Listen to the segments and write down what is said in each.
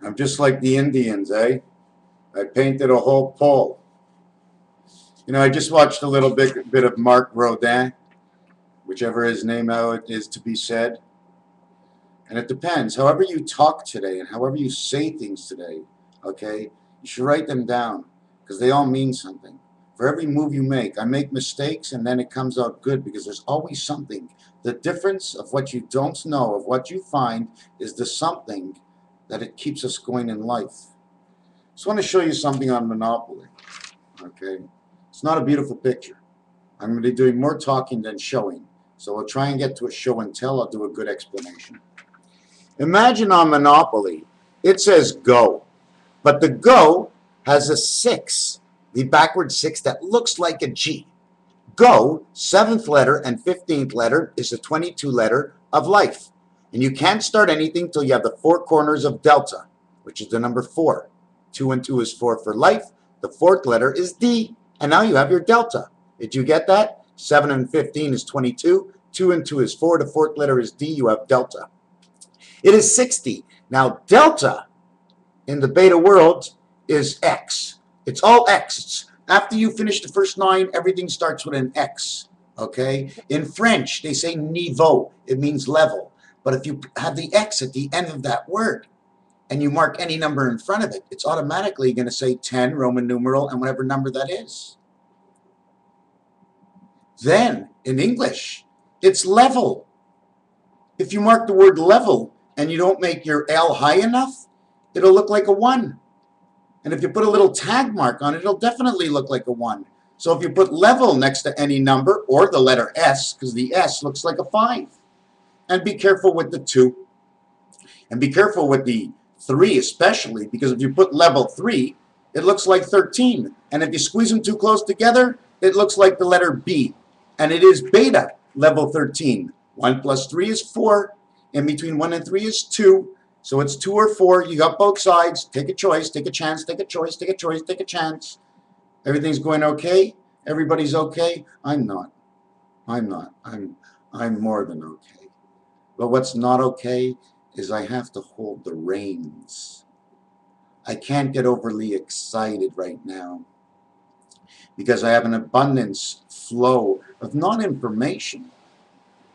I'm just like the Indians, eh? I painted a whole pole. You know, I just watched a little bit of Mark Rodin, whichever his name out is to be said. And it depends. However you talk today and however you say things today, okay, you should write them down because they all mean something. For every move you make, I make mistakes and then it comes out good because there's always something. The difference of what you don't know, of what you find, is the something that it keeps us going in life. Just want to show you something on Monopoly, okay? It's not a beautiful picture. I'm going to be doing more talking than showing. So I'll try and get to a show and tell. I'll do a good explanation. Imagine on Monopoly, it says go, but the go has a 6, the backward 6 that looks like a G. Go, 7th letter and 15th letter is the 22 letter of life. And you can't start anything till you have the 4 corners of delta, which is the number 4. 2 and 2 is 4 for life. The 4th letter is D, and now you have your delta. Did you get that? 7 and 15 is 22. 2 and 2 is 4. The 4th letter is D. You have delta. It is 60. Now, delta in the beta world is X. It's all X. After you finish the first 9, everything starts with an X. Okay? In French, they say niveau. It means level. But if you have the X at the end of that word and you mark any number in front of it, it's automatically going to say 10, Roman numeral, and whatever number that is. Then, in English, it's level. If you mark the word level and you don't make your L high enough, it'll look like a 1. And if you put a little tag mark on it, it'll definitely look like a 1. So if you put level next to any number, or the letter S, because the S looks like a 5. And be careful with the 2. And be careful with the 3 especially, because if you put level 3, it looks like 13. And if you squeeze them too close together, it looks like the letter B. And it is beta level 13. 1 plus 3 is 4. In between 1 and 3 is 2. So it's 2 or 4. You got both sides. Take a choice. Take a chance. Take a choice. Take a choice. Take a chance. Everything's going okay? Everybody's okay? I'm not. I'm not. I'm more than okay. But what's not okay is I have to hold the reins. I can't get overly excited right now because I have an abundance flow of non-information,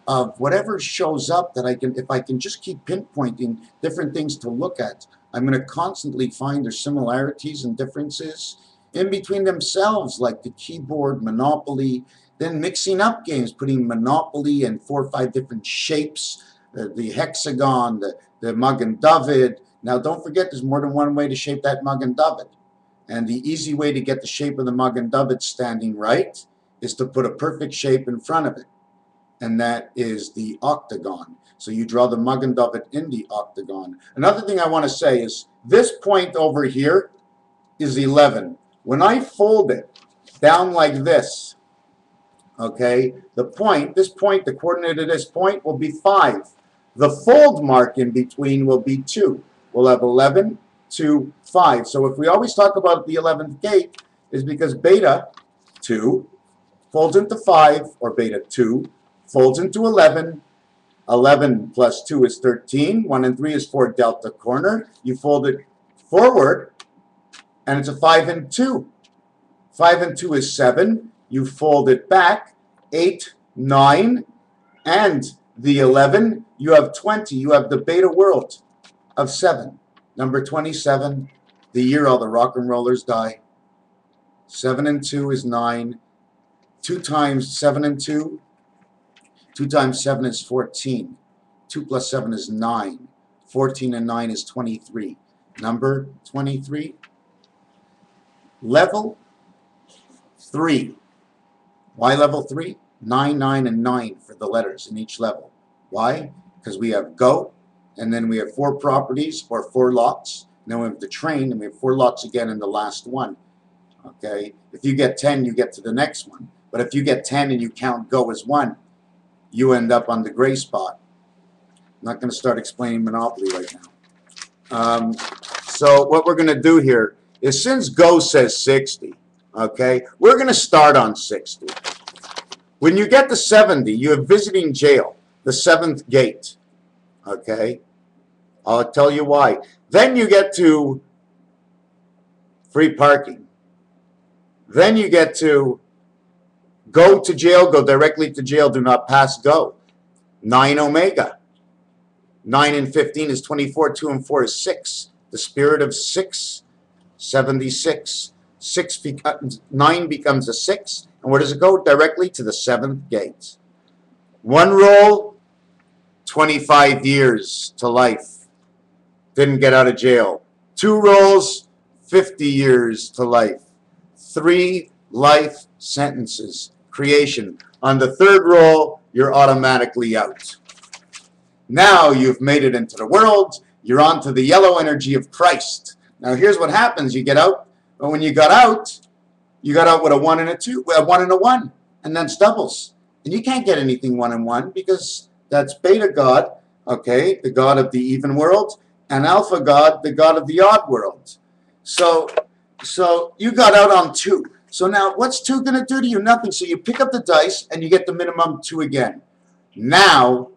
of whatever shows up that I can, if I can just keep pinpointing different things to look at, I'm going to constantly find their similarities and differences in between themselves, like the keyboard, Monopoly, then mixing up games, putting Monopoly and 4 or 5 different shapes, the hexagon, the Magen David. Now don't forget there's more than one way to shape that Magen David. And the easy way to get the shape of the Magen David standing right is to put a perfect shape in front of it. And that is the octagon. So you draw the Magen David in the octagon. Another thing I want to say is this point over here is 11. When I fold it down like this, okay, this point, the coordinate of this point will be 5. The fold mark in between will be 2. We'll have 11, 2, 5. So if we always talk about the 11th gate, is because beta 2 folds into 5, or beta 2 folds into 11. 11 plus 2 is 13. 1 and 3 is 4 delta corner. You fold it forward, and it's a 5 and 2. 5 and 2 is 7. You fold it back. 8, 9, and the 11. You have 20. You have the beta world of 7. Number 27, the year all the rock and rollers die. 7 and 2 is 9. 2 times 7 and 2. 2 times 7 is 14. 2 plus 7 is 9. 14 and 9 is 23. Number 23. Level 3. Why level 3? 9, 9, and 9 for the letters in each level. Why? Because we have go, and then we have 4 properties, or 4 lots. And then we have the train, and we have 4 lots again in the last one. Okay? If you get 10, you get to the next one. But if you get 10 and you count go as 1, you end up on the gray spot. I'm not going to start explaining Monopoly right now. So what we're going to do here is, since go says 60, okay, we're going to start on 60. When you get to 70, you have visiting jail, the 7th gate, okay? I'll tell you why. Then you get to free parking. Then you get to go to jail, go directly to jail, do not pass go. 9 omega. 9 and 15 is 24, 2 and 4 is 6. The spirit of 6, 76. 9 becomes a 6. And where does it go? Directly to the 7th gate. 1 roll, 25 years to life. Didn't get out of jail. 2 rolls, 50 years to life. 3 life sentences. Creation. On the 3rd roll, you're automatically out. Now you've made it into the world. You're on to the yellow energy of Christ. Now here's what happens. You get out, but when you got out with a 1 and a 2, a 1 and a 1, and then doubles. And you can't get anything 1 and 1 because that's beta God, okay, the God of the even world, and alpha God, the God of the odd world. So you got out on 2. So now what's 2 going to do to you? Nothing. So you pick up the dice and you get the minimum 2 again. Now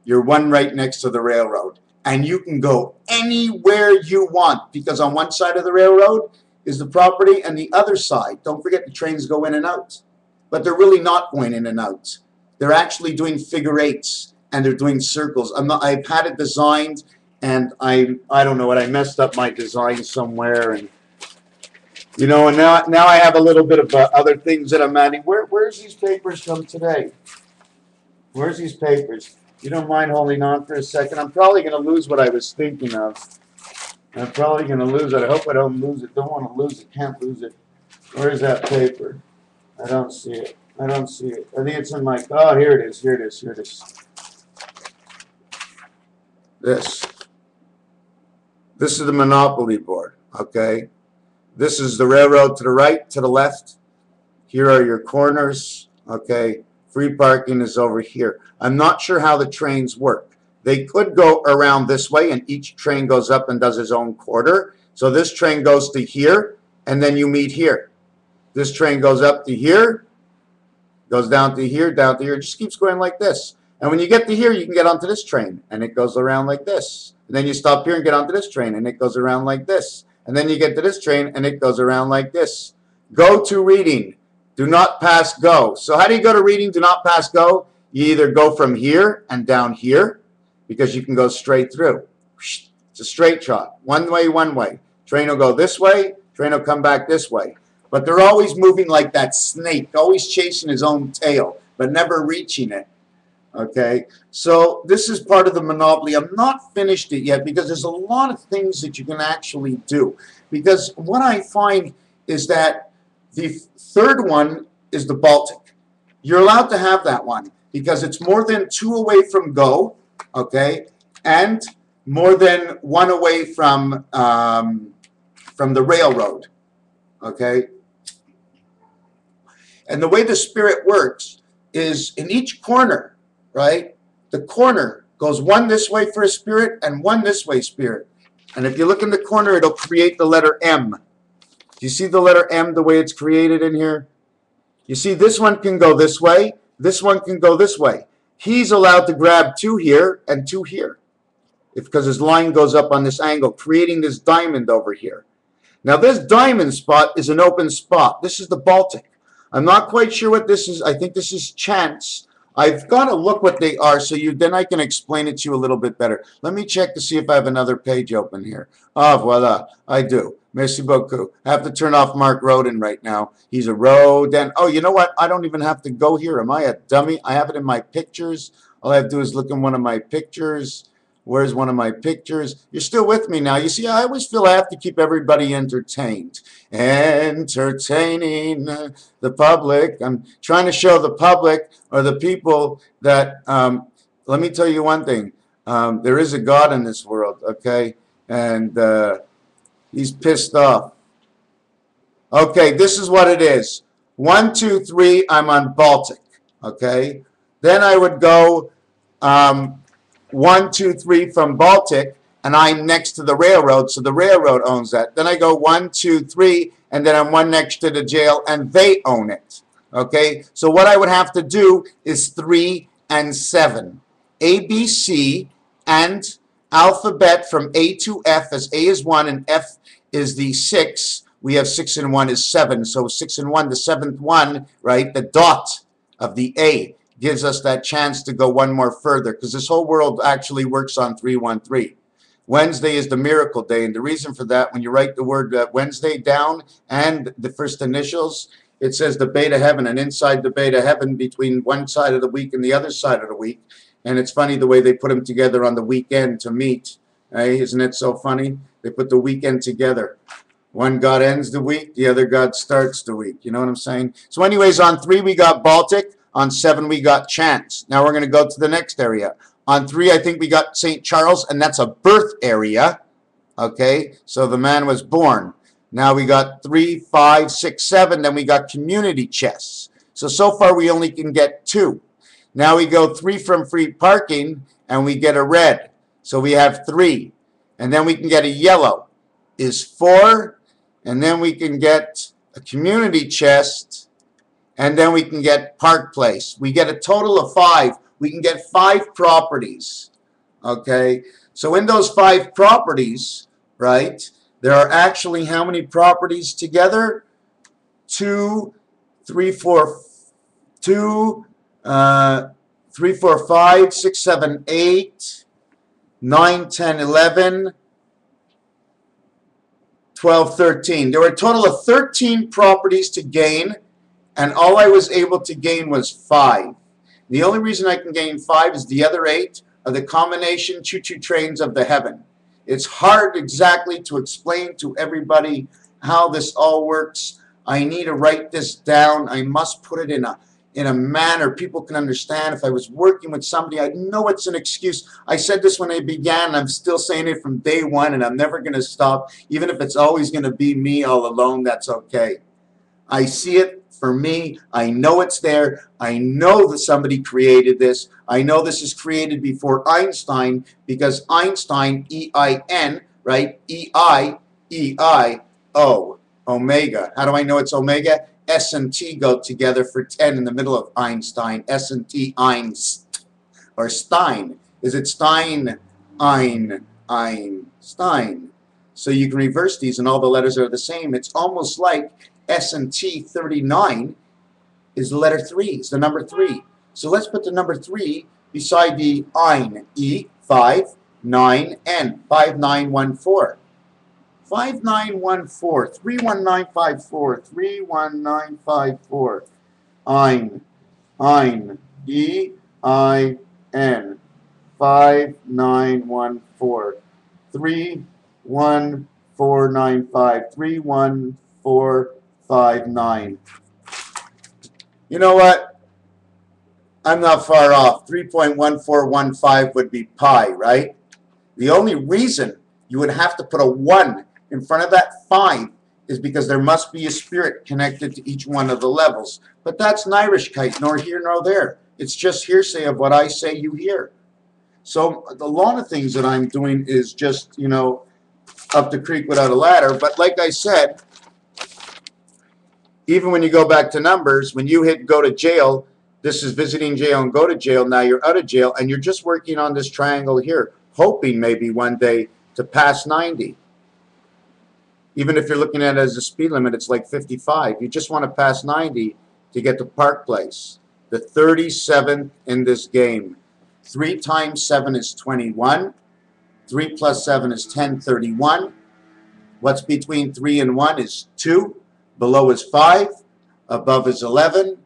you're 1 right next to the railroad. And you can go anywhere you want because on one side of the railroad is the property and the other side. Don't forget the trains go in and out. But they're really not going in and out. They're actually doing figure 8s and they're doing circles. I've had it designed and I don't know what, I messed up my design somewhere, and you know, and now I have a little bit of other things that I'm adding. Where's these papers from today? Where's these papers? You don't mind holding on for a second? I'm probably going to lose what I was thinking of. I'm probably going to lose it. I hope I don't lose it. Don't want to lose it. Can't lose it. Where's that paper? I don't see it. I don't see it. I think it's in my... Oh, here it is. Here it is. Here it is. This is the Monopoly board, okay? This is the railroad to the right, to the left. Here are your corners, okay? Free parking is over here. I'm not sure how the trains work. They could go around this way, and each train goes up and does its own quarter. So this train goes to here, and then you meet here. This train goes up to here, goes down to here, it just keeps going like this. And when you get to here, you can get onto this train, and it goes around like this. And then you stop here and get onto this train, and it goes around like this. And then you get to this train, and it goes around like this. Go to reading. Do not pass go. So how do you go to reading? Do not pass go. You either go from here and down here, because you can go straight through. It's a straight shot. One way, one way. Train will go this way. Train will come back this way. But they're always moving like that snake, always chasing his own tail, but never reaching it. Okay, so this is part of the Monopoly. I'm not finished it yet because there's a lot of things that you can actually do. Because what I find is that the 3rd one is the Baltic. You're allowed to have that one because it's more than 2 away from go, okay, and more than 1 away from the railroad, okay. And the way the spirit works is in each corner, right? The corner goes 1 this way for a spirit and 1 this way spirit. And if you look in the corner, it'll create the letter M. Do you see the letter M the way it's created in here? You see this one can go this way. This one can go this way. He's allowed to grab 2 here and 2 here because his line goes up on this angle, creating this diamond over here. Now this diamond spot is an open spot. This is the Baltic. I'm not quite sure what this is. I think this is chance. I've got to look what they are so then I can explain it to you a little bit better. Let me check to see if I have another page open here. Ah, voila, I do. Merci beaucoup. I have to turn off Mark Roden right now. He's a Roden. Oh, you know what? I don't even have to go here. Am I a dummy? I have it in my pictures. All I have to do is look in one of my pictures. Where's one of my pictures? You're still with me now. You see, I always feel I have to keep everybody entertained. Entertaining the public. I'm trying to show the public or the people that, let me tell you one thing. There is a God in this world, okay? And he's pissed off. Okay, this is what it is. 1, 2, 3, I'm on Baltic, okay? Then I would go 1, 2, 3 from Baltic, and I'm next to the railroad, so the railroad owns that. Then I go 1, 2, 3, and then I'm 1 next to the jail, and they own it. Okay, so what I would have to do is 3 and 7. A, B, C, and alphabet from A to F, as A is 1 and F is the 6. We have 6 and 1 is 7. So 6 and 1, the 7th one, right? The dot of the A gives us that chance to go one more further, because this whole world actually works on 313. Wednesday is the miracle day, and the reason for that, when you write the word Wednesday down and the first initials, it says the beta heaven, and inside the beta heaven, between one side of the week and the other side of the week, and it's funny the way they put them together on the weekend to meet. Hey, isn't it so funny? They put the weekend together. One God ends the week, the other God starts the week. You know what I'm saying? So anyways, on 3 we got Baltic. On 7 we got Chance. Now we're going to go to the next area. On 3 I think we got St. Charles, and that's a birth area. Okay, so the man was born. Now we got 3, 5, 6, 7. Then we got community chests. So far we only can get 2. Now we go 3 from free parking, and we get a red. So we have 3. And then we can get a yellow is 4. And then we can get a community chest. And then we can get Park Place. We get a total of 5. We can get 5 properties. Okay. So in those 5 properties, right, there are actually how many properties together? 2, 3, 4, 2, 3, 4, 5, 6, 7, 8, 9, 10, 11, 12, 13. There were a total of 13 properties to gain, and all I was able to gain was 5. The only reason I can gain 5 is the other 8 are the combination choo-choo trains of the heaven. It's hard exactly to explain to everybody how this all works. I need to write this down. I must put it in a manner people can understand. If I was working with somebody, I know it's an excuse. I said this when I began, and I'm still saying it from day one, and I'm never going to stop. Even if it's always going to be me all alone, that's okay. I see it for me. I know it's there. I know that somebody created this. I know this is created before Einstein, because Einstein, E-I-N, right? E-I-E-I-O, omega. How do I know it's omega? S and T go together for 10 in the middle of Einstein. S and T, Einst, or Stein. Is it Stein, Stein? So you can reverse these and all the letters are the same. It's almost like S and T 39 is the letter 3, is the number 3. So let's put the number 3 beside the Ein, E, 5, 9, N, 5914. 5914, 31954, 31954. Ein, E-I-N, 5914, 31495, 31459. You know what? I'm not far off. 3.1415 would be pi, right? The only reason you would have to put a 1 in front of that 5 is because there must be a spirit connected to each one of the levels. But that's Nirishkite, nor here nor there. It's just hearsay of what I say you hear. So a lot of things that I'm doing is just, you know, up the creek without a ladder. But like I said, even when you go back to numbers, when you hit go to jail, this is visiting jail and go to jail. Now you're out of jail and you're just working on this triangle here, hoping maybe one day to pass 90. Even if you're looking at it as a speed limit, it's like 55. You just want to pass 90 to get to Park Place. The 37th in this game. 3 times 7 is 21. 3 plus 7 is 10, 31. What's between 3 and 1 is 2. Below is 5. Above is 11.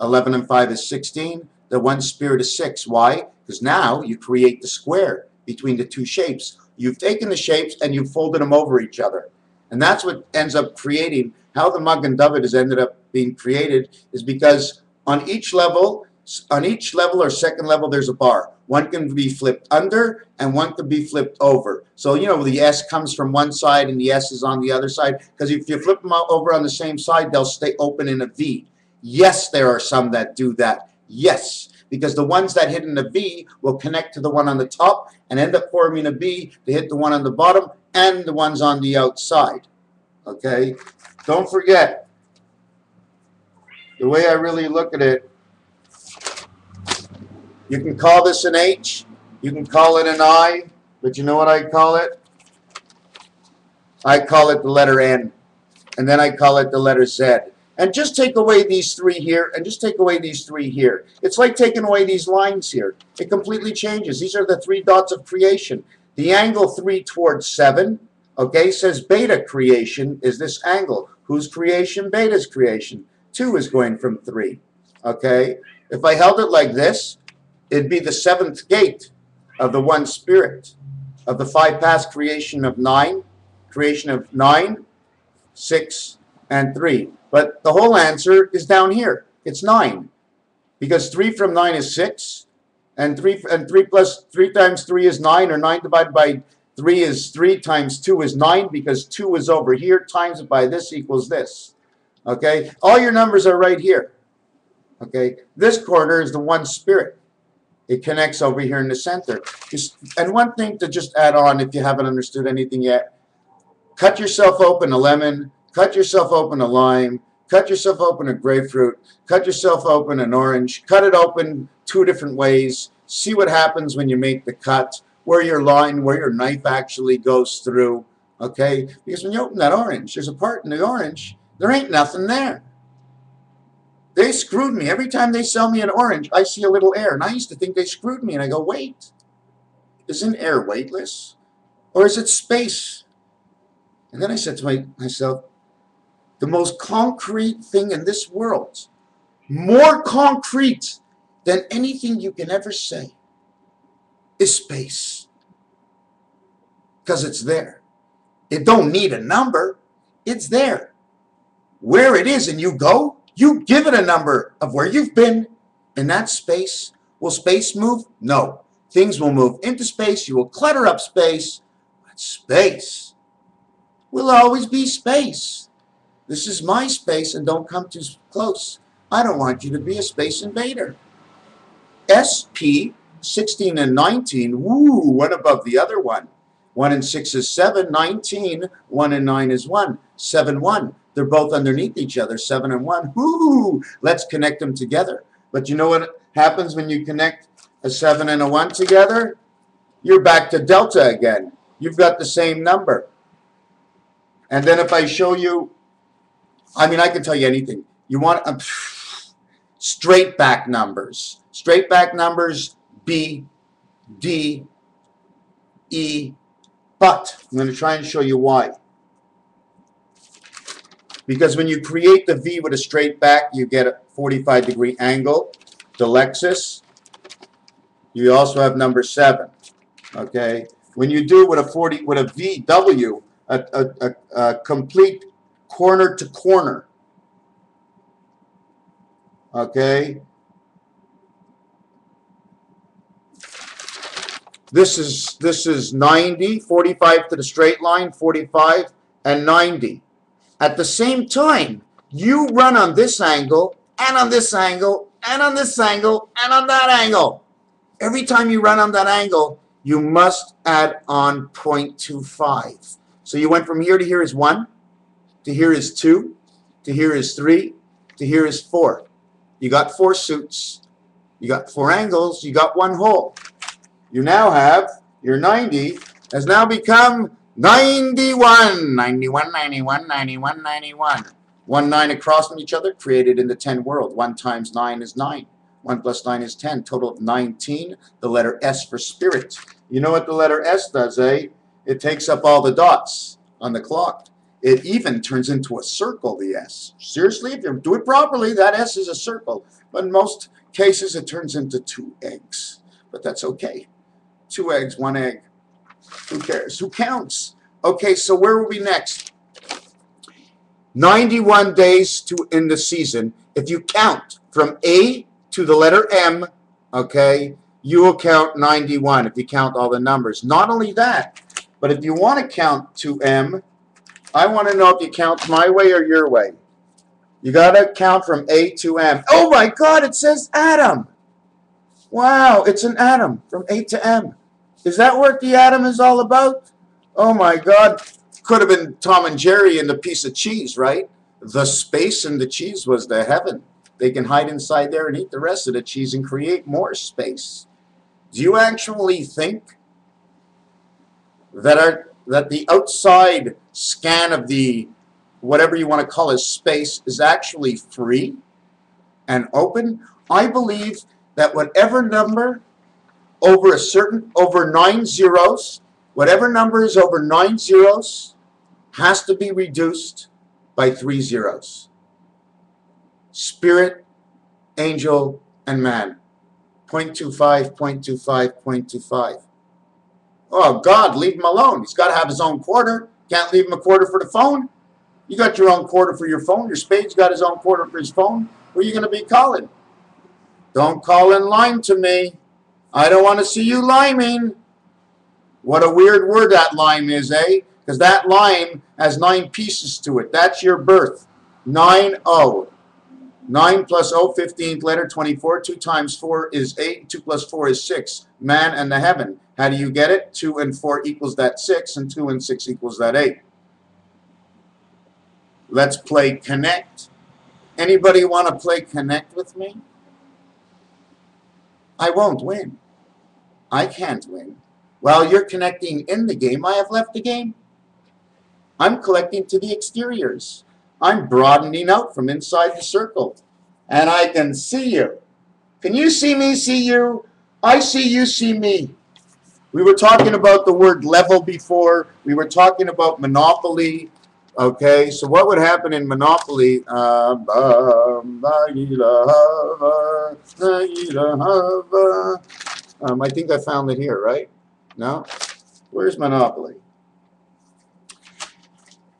11 and 5 is 16. The one spirit is 6. Why? Because now you create the square between the two shapes. You've taken the shapes and you've folded them over each other. And that's what ends up creating, how the Magen David has ended up being created, is because on each level or second level, there's a bar. One can be flipped under and one can be flipped over. So, you know, the S comes from one side and the S is on the other side. Because if you flip them over on the same side, they'll stay open in a V. Yes, there are some that do that. Yes. Because the ones that hit in a V will connect to the one on the top and end up forming a B to hit the one on the bottom and the ones on the outside. Okay? Don't forget, the way I really look at it, you can call this an H, you can call it an I, But you know what I call it? I call it the letter N. And then I call it the letter Z. And just take away these three here, and just take away these three here. It's like taking away these lines here. It completely changes. These are the three dots of creation. The angle 3 towards 7, okay, says beta creation is this angle. Whose creation? Beta's creation. 2 is going from 3, okay? If I held it like this, it'd be the 7th gate of the one spirit, of the 5 paths creation of 9, 6, and 3. But the whole answer is down here. It's 9, because 3 from 9 is 6, and 3 plus 3 times 3 is 9, or 9 divided by 3 is 3 times 2 is 9, because 2 is over here, times it by this equals this. Okay? All your numbers are right here. Okay? This corner is the one spirit. It connects over here in the center. And one thing to just add on, if you haven't understood anything yet, cut yourself open a lemon, cut yourself open a lime, cut yourself open a grapefruit, cut yourself open an orange, cut it open 2 different ways, see what happens when you make the cut, where your line, where your knife actually goes through, okay? Because when you open that orange, there's a part in the orange, there ain't nothing there. They screwed me. Every time they sell me an orange, I see a little air, and I used to think they screwed me, and I go, wait, isn't air weightless? Or is it space? And then I said to myself, the most concrete thing in this world, more concrete than anything you can ever say, is space. Because it's there. It don't need a number. It's there. Where it is and you go, you give it a number of where you've been in that space. Will space move? No. Things will move into space. You will clutter up space. But space will always be space. This is my space, and don't come too close. I don't want you to be a space invader. SP, 16 and 19, woo, one above the other one. 1 and 6 is 7, 19, 1 and 9 is 1, 7, 1. They're both underneath each other, 7 and 1. Woo, let's connect them together. But you know what happens when you connect a 7 and a 1 together? You're back to delta again. You've got the same number. And then if I show you, I mean, I can tell you anything. You want straight back numbers. Straight back numbers, B, D, E, but I'm going to try and show you why. Because when you create the V with a straight back, you get a 45-degree angle. The Lexus, you also have number 7. Okay? When you do with a VW, a complete corner to corner. Okay? This is 90, 45 to the straight line, 45 and 90. At the same time, you run on this angle, and on this angle, and on this angle, and on that angle. Every time you run on that angle, you must add on 0.25. So you went from here to here is 1, to here is 2, to here is 3, to here is 4. You got 4 suits, you got 4 angles, you got 1 hole. You now have, your 90 has now become 91, 91, 91, 91, 91. 1, 9 across from each other, created in the 10 world. 1 times 9 is 9. 1 plus 9 is 10. Total of 19. The letter S for spirit. You know what the letter S does, eh? It takes up all the dots on the clock. It even turns into a circle, the S. Seriously, if you do it properly, that S is a circle. But in most cases, it turns into 2 eggs. But that's okay. 2 eggs, 1 egg. Who cares? Who counts? Okay, so where will we next? 91 days in the season. If you count from A to the letter M, okay, you will count 91 if you count all the numbers. Not only that, but if you want to count to M, I want to know if you count my way or your way. You got to count from A to M. Oh my God, it says atom. Wow, it's an atom from A to M. Is that what the atom is all about? Oh my God. Could have been Tom and Jerry and the piece of cheese, right? The space in the cheese was the heaven. They can hide inside there and eat the rest of the cheese and create more space. Do you actually think that the outside scan of the whatever you want to call it space is actually free and open. I believe that whatever number over 9 zeros, whatever number is over 9 zeros has to be reduced by 3 zeros. Spirit, angel, and man. 0.25, 0.25, 0.25. Oh, God, leave him alone. He's got to have his own quarter. Can't leave him a quarter for the phone. You got your own quarter for your phone. Your spade's got his own quarter for his phone. Who are you going to be calling? Don't call in line to me. I don't want to see you liming. What a weird word that lime is, eh? Because that lime has 9 pieces to it. That's your birth. 9-0. 9 plus 0, 15th letter, 24. 2 times 4 is 8. 2 plus 4 is 6. Man and the heaven. How do you get it? 2 and 4 equals that 6, and 2 and 6 equals that 8. Let's play Connect. Anybody want to play Connect with me? I won't win. I can't win. While you're connecting in the game, I have left the game. I'm collecting to the exteriors. I'm broadening out from inside the circle. And I can see you. Can you see me, see you? I see you, see me. We were talking about the word level before. We were talking about monopoly. Okay, so what would happen in Monopoly? I think I found it here, right? No? Where's Monopoly?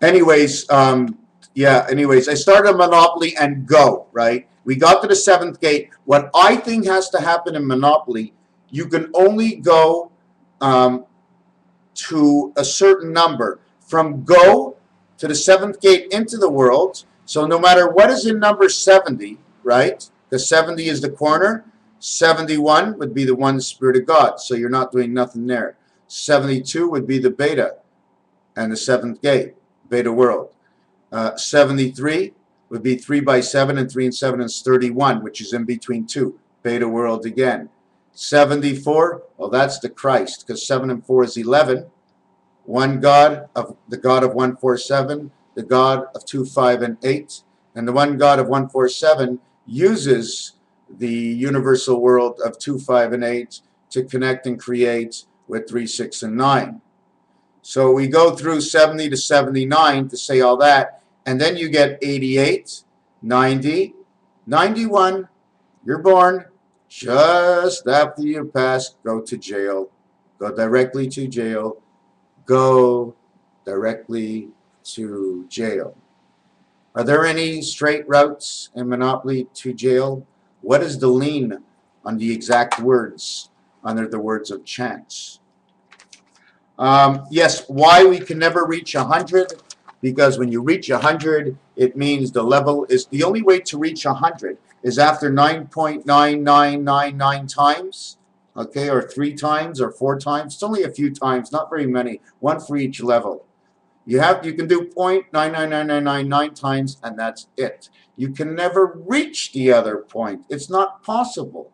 Anyways, I started Monopoly and go, right? We got to the 7th gate. What I think has to happen in Monopoly, you can only go to a certain number. From go to the 7th gate into the world. So no matter what is in number 70, right? The 70 is the corner. 71 would be the one spirit of God. So you're not doing nothing there. 72 would be the beta and the 7th gate, beta world. 73 would be 3 by 7, and 3 and 7 is 31, which is in between 2. Beta world again. 74, well, that's the Christ, because 7 and 4 is 11. One God, of the God of 147, the God of 2, 5, and 8. And the one God of 147 uses the universal world of 2, 5, and 8 to connect and create with 3, 6, and 9. So we go through 70 to 79 to say all that, and then you get 88, 90, 91. You're born. Just after you pass, go to jail. Go directly to jail. Go directly to jail. Are there any straight routes in Monopoly to jail? What is the lien on the exact words under the words of chance? Yes, why we can never reach 100? Because when you reach 100, it means the level is the only way to reach 100 is after 9.9999 times. Okay, or 3 times or 4 times. It's only a few times, not very many. 1 for each level. You can do 0.999999 times, and that's it. You can never reach the other point. It's not possible.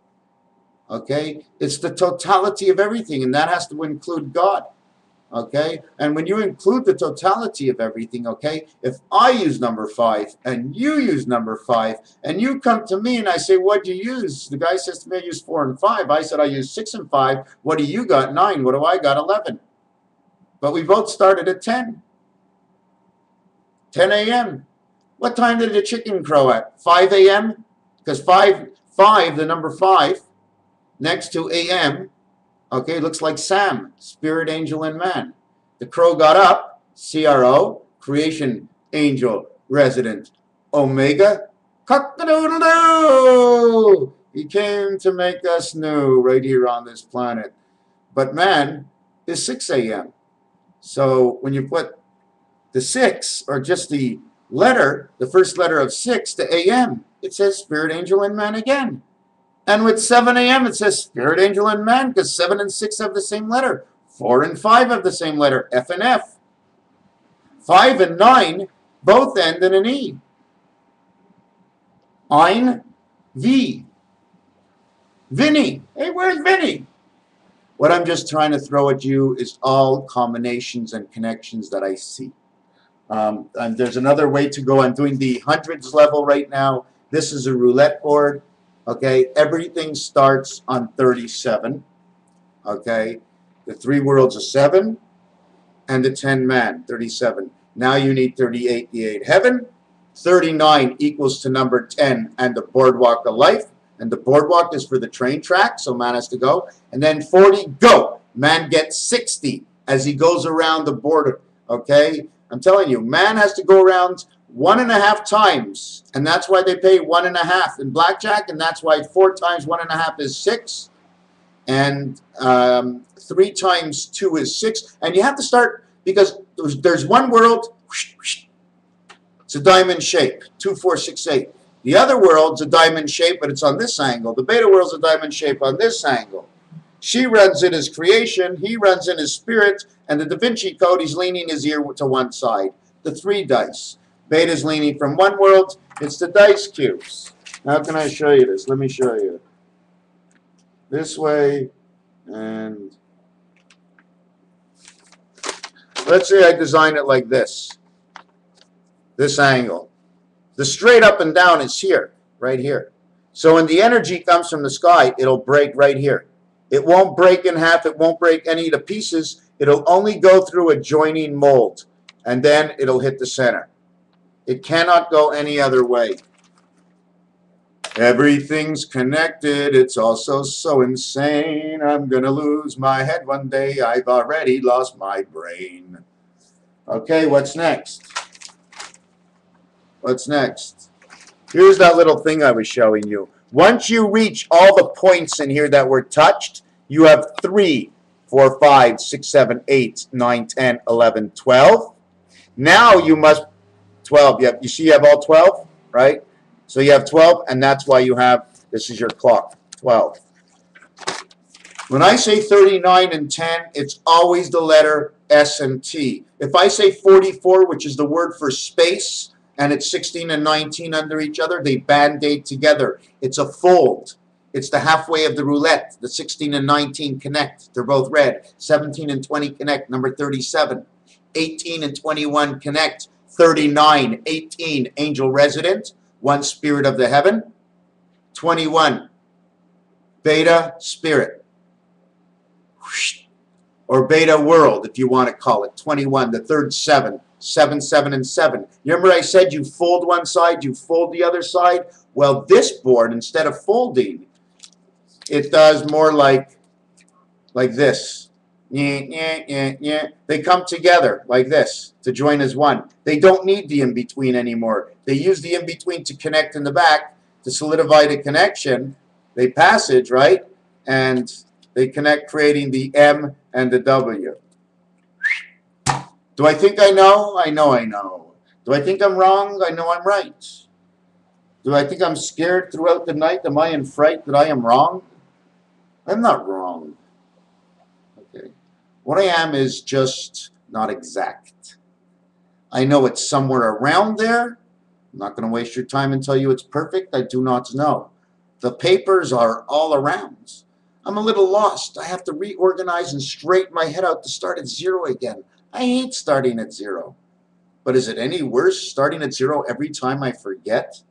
Okay, it's the totality of everything, and that has to include God. Okay, and when you include the totality of everything, okay, if I use number 5 and you use number 5 and you come to me and I say, what'd you use? The guy says to me, I use 4 and 5. I said, I use 6 and 5. What do you got? 9. What do I got? 11. But we both started at 10 a.m. What time did the chicken crow at? 5 a.m.? Because 5, the number 5, next to a.m., okay, looks like Sam, spirit, angel, and man. The crow got up, CRO, creation, angel, resident, omega, cock-a-doodle-doo! He came to make us new right here on this planet. But man is 6 a.m. So when you put the 6, or just the letter, the first letter of 6 to a.m., it says spirit, angel, and man again. And with 7 a.m. it says spirit, angel, and man, because 7 and 6 have the same letter. 4 and 5 have the same letter, F and F. 5 and 9 both end in an E. Ein, V. Vinny. Hey, where's Vinny? What I'm just trying to throw at you is all combinations and connections that I see. And there's another way to go. I'm doing the hundreds level right now. This is a roulette board. Okay, everything starts on 37. Okay, the 3 worlds are 7, and the 10 man, 37. Now you need 38, the 8 heaven. 39 equals to number 10 and the boardwalk of life. And the boardwalk is for the train track, so man has to go. And then 40, go. Man gets 60 as he goes around the border. Okay, I'm telling you, man has to go around 1.5 times, and that's why they pay 1.5 in blackjack, and that's why 4 times 1.5 is 6, and 3 times 2 is 6. And you have to start, because there's one world, it's a diamond shape, 2, 4, 6, 8. The other world's a diamond shape, but it's on this angle. The beta world's a diamond shape on this angle. She runs it as creation, he runs in his spirit, and the Da Vinci Code, he's leaning his ear to one side. The 3 dice. Beta's leaning from one world, it's the dice cubes. How can I show you this? Let me show you. This way, and let's say I design it like this. This angle. The straight up and down is here, right here. So when the energy comes from the sky, it'll break right here. It won't break in half. It won't break any of the pieces. It'll only go through a joining mold, and then it'll hit the center. It cannot go any other way. Everything's connected. It's also so insane. I'm going to lose my head one day. I've already lost my brain. Okay, what's next? What's next? Here's that little thing I was showing you. Once you reach all the points in here that were touched, you have 3, 4, 5, 6, 7, 8, 9, 10, 11, 12. Now you must, 12, you see you have all 12, right? So you have 12, and that's why you have, this is your clock, 12. When I say 39 and 10, it's always the letter S and T. If I say 44, which is the word for space, and it's 16 and 19 under each other, they band-aid together. It's a fold. It's the halfway of the roulette. The 16 and 19 connect. They're both red. 17 and 20 connect. Number 37. 18 and 21 connect. 39, 18, angel resident. 1 spirit of the heaven. 21, beta spirit. Or beta world, if you want to call it. 21, the third 7. 7, 7, and 7. You remember I said you fold one side, you fold the other side? Well, this board, instead of folding, it does more like this. They come together like this to join as one. They don't need the in-between anymore. They use the in-between to connect in the back to solidify the connection. They passage, right? And they connect, creating the M and the W. Do I think I know? I know I know. Do I think I'm wrong? I know I'm right. Do I think I'm scared throughout the night? Am I in fright that I am wrong? I'm not wrong. Okay. What I am is just not exact. I know it's somewhere around there. I'm not going to waste your time and tell you it's perfect. I do not know. The papers are all around. I'm a little lost. I have to reorganize and straighten my head out to start at 0 again. I hate starting at 0. But is it any worse starting at 0 every time I forget?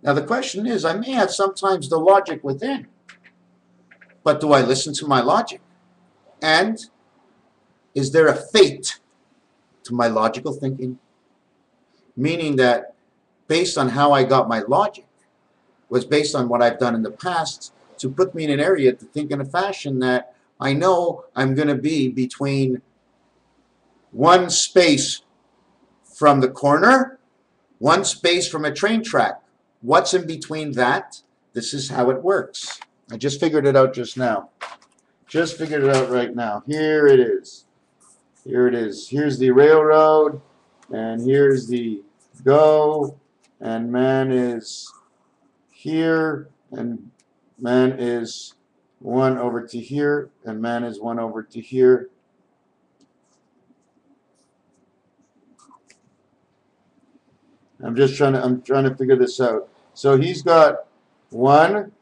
Now the question is, I may have sometimes the logic within. But do I listen to my logic? And is there a fate to my logical thinking? Meaning that based on how I got my logic was based on what I've done in the past to put me in an area to think in a fashion that I know I'm going to be between one space from the corner, one space from a train track. What's in between that? This is how it works. I just figured it out just now. Just figured it out right now. Here it is. Here it is. Here's the railroad, and here's the go, and man is here, and man is 1 over to here, and man is 1 over to here. I'm trying to figure this out. So he's got 1,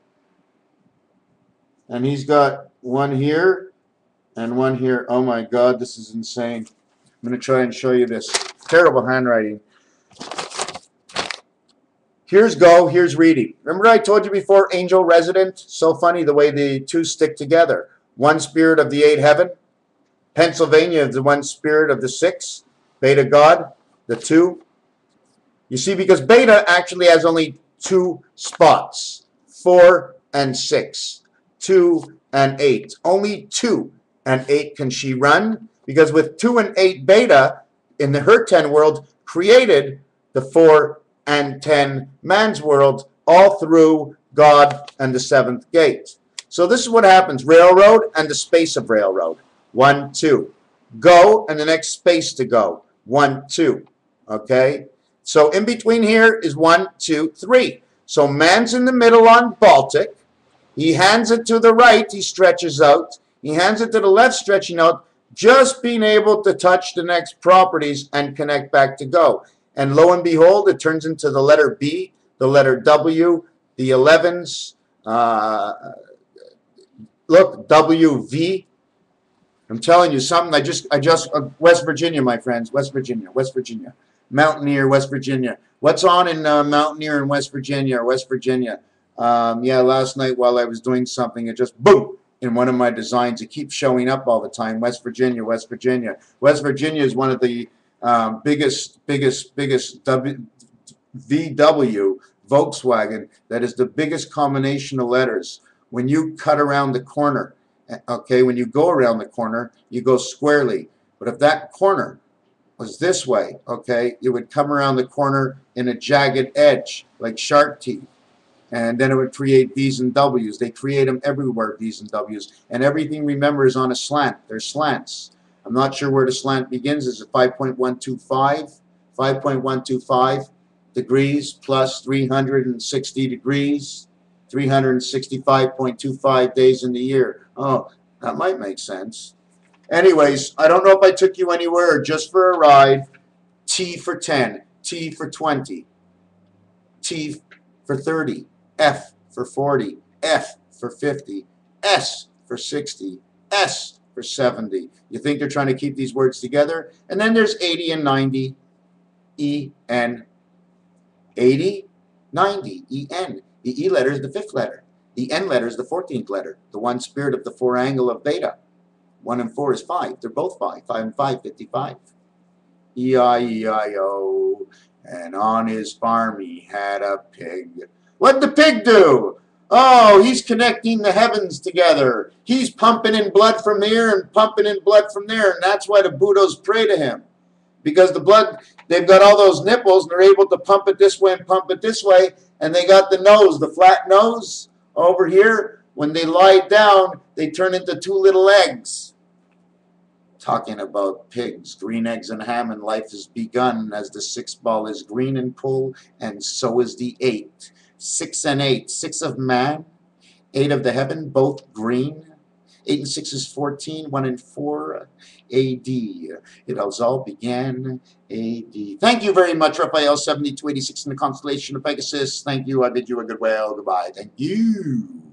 and he's got one here, and one here. Oh my God, this is insane. I'm going to try and show you this. Terrible handwriting. Here's go, here's reading. Remember I told you before, angel resident? So funny the way the two stick together. One spirit of the 8 heaven. Pennsylvania is the one spirit of the 6. Beta God, the 2. You see, because beta actually has only 2 spots. 4 and 6. 2 and 8. Only 2 and 8 can she run. Because with 2 and 8 beta, in the her 10 world, created the 4 and 10 man's world, all through God and the 7th gate. So this is what happens. Railroad and the space of railroad. 1, 2. Go and the next space to go. 1, 2. Okay? So in between here is 1, 2, 3. So man's in the middle on Baltic. He hands it to the right. He stretches out. He hands it to the left, stretching out. Just being able to touch the next properties and connect back to go. And lo and behold, it turns into the letter B, the letter W, the 11s. Look, WV. I'm telling you something. I just West Virginia, my friends. West Virginia. Mountaineer, West Virginia. What's on in Mountaineer in West Virginia? Yeah, last night while I was doing something, it just boom. In one of my designs, it keeps showing up all the time. West Virginia. West Virginia is one of the biggest VW Volkswagen. That is the biggest combination of letters. When you cut around the corner, okay, when you go around the corner, you go squarely. But if that corner was this way, okay, it would come around the corner in a jagged edge, like shark teeth. And then it would create V's and W's. They create them everywhere, V's and W's. And everything, remember, is on a slant. They're slants. I'm not sure where the slant begins. Is it 5.125? 5.125 degrees plus 360 degrees. 365.25 days in the year. Oh, that might make sense. Anyways, I don't know if I took you anywhere or just for a ride. T for 10. T for 20. T for 30. F for 40. F for 50. S for 60. S for 70. You think they're trying to keep these words together? And then there's 80 and 90. E-N. 80, 90. E-N. The E letter is the 5th letter. The N letter is the 14th letter. The one spirit of the 4 angle of beta. 1 and 4 is 5. They're both 5. 5 and 5, 55. E-I-E-I-O. And on his farm he had a pig. What'd the pig do? Oh, he's connecting the heavens together. He's pumping in blood from here and pumping in blood from there. And that's why the Buddhas pray to him. Because the blood, they've got all those nipples, and they're able to pump it this way and pump it this way. And they got the nose, the flat nose over here. When they lie down, they turn into 2 little eggs. Talking about pigs, green eggs and ham, and life is begun as the 6th ball is green and full, and so is the 8. 6 and 8, 6 of man, 8 of the heaven, both green. 8 and 6 is 14, 1 and 4, A.D. It all began, A.D. Thank you very much, Raphael, 7286 in the constellation of Pegasus. Thank you. I bid you a good well. Goodbye. Thank you.